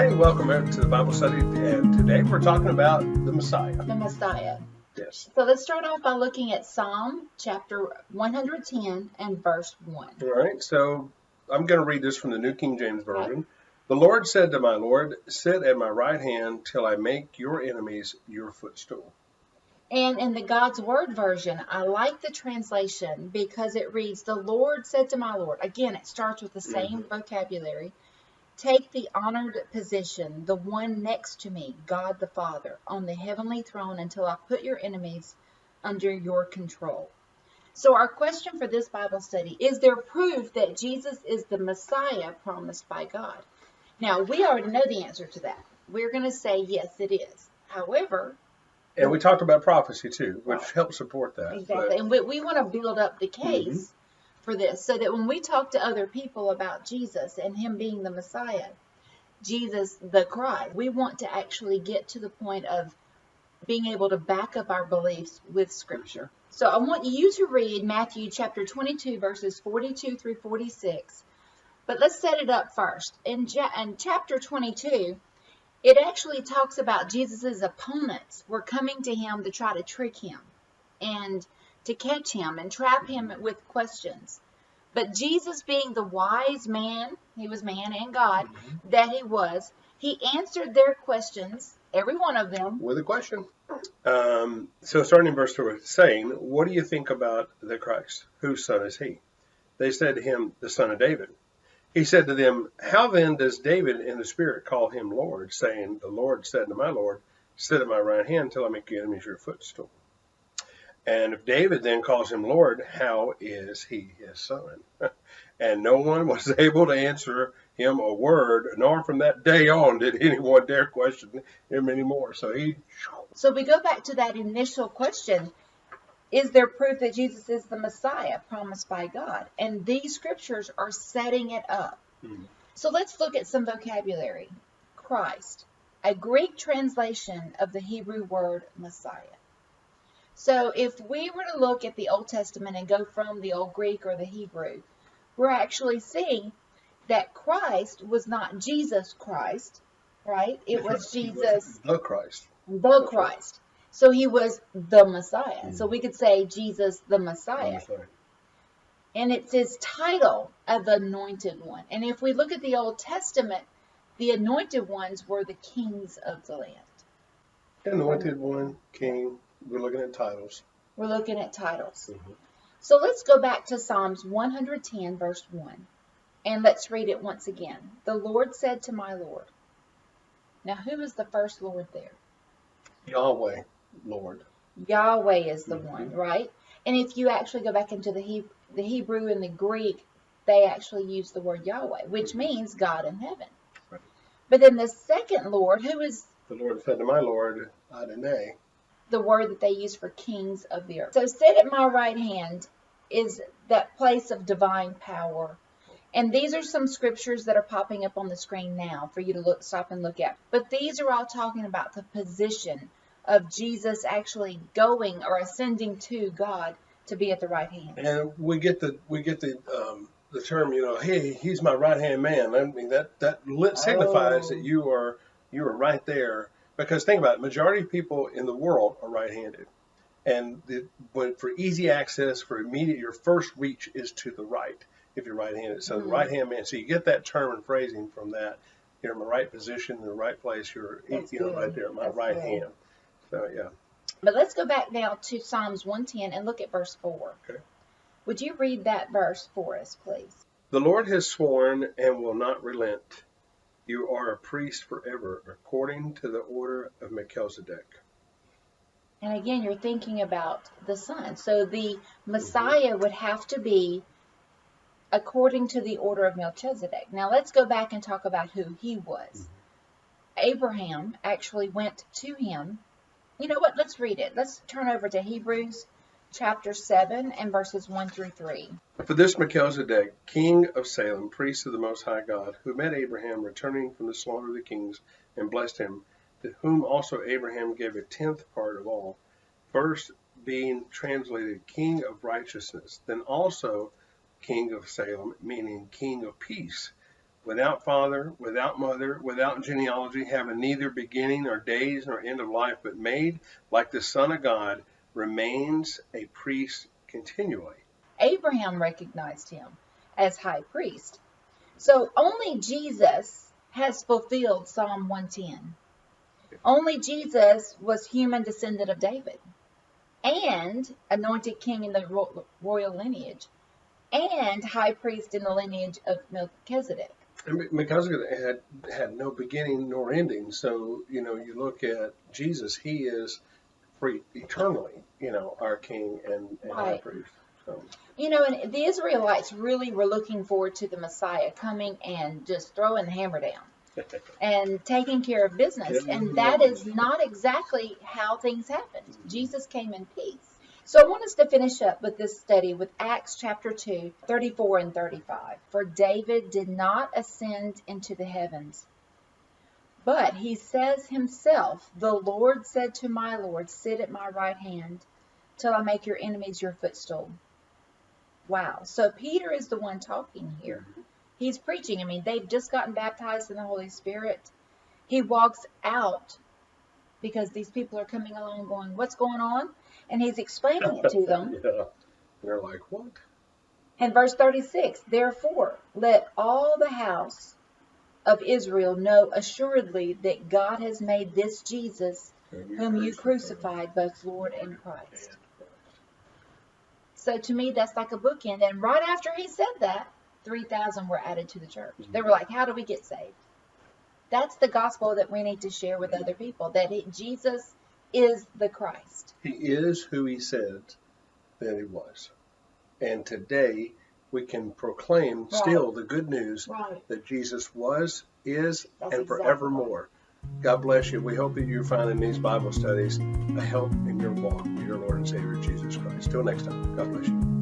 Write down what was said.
Okay, welcome to the Bible study, and today we're talking about the Messiah. The Messiah. Yes. So let's start off by looking at Psalm chapter 110 and verse 1. All right, so I'm going to read this from the New King James Version. The Lord said to my Lord, sit at my right hand till I make your enemies your footstool. And in the God's Word version, I like the translation because it reads, the Lord said to my Lord. Again, it starts with the same vocabulary. Take the honored position, the one next to me, God the Father, on the heavenly throne until I put your enemies under your control. So our question for this Bible study, is there proof that Jesus is the Messiah promised by God? Now, we already know the answer to that. We're going to say, yes, it is. However... And we talked about prophecy too, which helps support that. Exactly. And we want to build up the case for this so that when we talk to other people about Jesus and him being the Messiah, Jesus the Christ, we want to actually get to the point of being able to back up our beliefs with Scripture. So I want you to read Matthew chapter 22, verses 42 through 46. But let's set it up first. In chapter 22, it actually talks about Jesus's opponents were coming to him to try to trick him and to catch him and trap him with questions. But Jesus, being the wise man, he was man and God, that he was, he answered their questions, every one of them. With a question. So starting in verse 2, saying, what do you think about the Christ? Whose son is he? They said to him, the son of David. He said to them, how then does David in the Spirit call him Lord, saying, the Lord said to my Lord, sit at my right hand till I make your enemies your footstool. And if David then calls him Lord, how is he his son? And no one was able to answer him a word, nor from that day on did anyone dare question him anymore. So we go back to that initial question. Is there proof that Jesus is the Messiah promised by God? And these scriptures are setting it up. So let's look at some vocabulary. Christ, a Greek translation of the Hebrew word Messiah. So if we were to look at the Old Testament and go from the Old Greek or the Hebrew, we're actually seeing that Christ was not Jesus Christ, right? It was Jesus, the Christ. The Christ. So he was the Messiah. So we could say Jesus the Messiah. And it's his title of the Anointed One. And if we look at the Old Testament, the Anointed Ones were the kings of the land. Anointed One, King. We're looking at titles. We're looking at titles. So let's go back to Psalms 110, verse 1. And let's read it once again. The Lord said to my Lord. Now, who is the first Lord there? Yahweh, Lord. Yahweh is the one, right? And if you actually go back into the Hebrew and the Greek, they actually use the word Yahweh, which means God in heaven. Right. But then the second Lord, who is... The Lord said to my Lord, Adonai. The word that they use for kings of the earth. So sit at my right hand is that place of divine power. And these are some scriptures that are popping up on the screen now for you to stop and look at. But these are all talking about the position of Jesus actually going or ascending to God to be at the right hand. And we get the term, hey, he's my right hand man. I mean that signifies that you are right there. Because think about it, majority of people in the world are right-handed. And but for easy access, for immediate, your first reach is to the right if you're right-handed. So the right-hand man, so you get that term and phrasing from that. You're in the right position, in the right place. You're right there at my right hand. So, yeah. But let's go back now to Psalms 110 and look at verse 4. Okay. Would you read that verse for us, please? The Lord has sworn and will not relent. You are a priest forever, according to the order of Melchizedek. And again, you're thinking about the Son. So the Messiah would have to be according to the order of Melchizedek. Now let's go back and talk about who he was. Abraham actually went to him. You know what? Let's read it. Let's turn over to Hebrews chapter 7 and verses 1 through 3. For this Melchizedek, king of Salem, priest of the Most High God, who met Abraham returning from the slaughter of the kings and blessed him, to whom also Abraham gave a tenth part of all, first being translated king of righteousness, then also king of Salem, meaning king of peace, without father, without mother, without genealogy, having neither beginning nor days nor end of life, but made like the Son of God, remains a priest continually. Abraham recognized him as high priest. So only Jesus has fulfilled Psalm 110. Only Jesus was human descendant of David and anointed king in the royal lineage and high priest in the lineage of Melchizedek. And Melchizedek had no beginning nor ending. So, you look at Jesus, he is eternally, our king and high priest. So. And the Israelites really were looking forward to the Messiah coming and just throwing the hammer down and taking care of business. And that is not exactly how things happened. Jesus came in peace. So I want us to finish up with this study with Acts chapter 2, 34 and 35. For David did not ascend into the heavens, but he says himself, the Lord said to my Lord, sit at my right hand till I make your enemies your footstool. Wow. So Peter is the one talking here. He's preaching. I mean, they've just gotten baptized in the Holy Spirit. He walks out because these people are coming along going, what's going on? And he's explaining it to them. Yeah. They're like, what? And verse 36, therefore, let all the house of Israel know assuredly that God has made this Jesus, whom you crucified, both Lord and Christ. So to me, that's like a bookend. And right after he said that, 3,000 were added to the church. They were like, how do we get saved? That's the gospel that we need to share with other people, that Jesus is the Christ. He is who he said that he was. And today we can proclaim still the good news that Jesus was, is, and forevermore. God bless you. We hope that you find in these Bible studies a help in your walk with your Lord and Savior, Jesus Christ. Till next time, God bless you.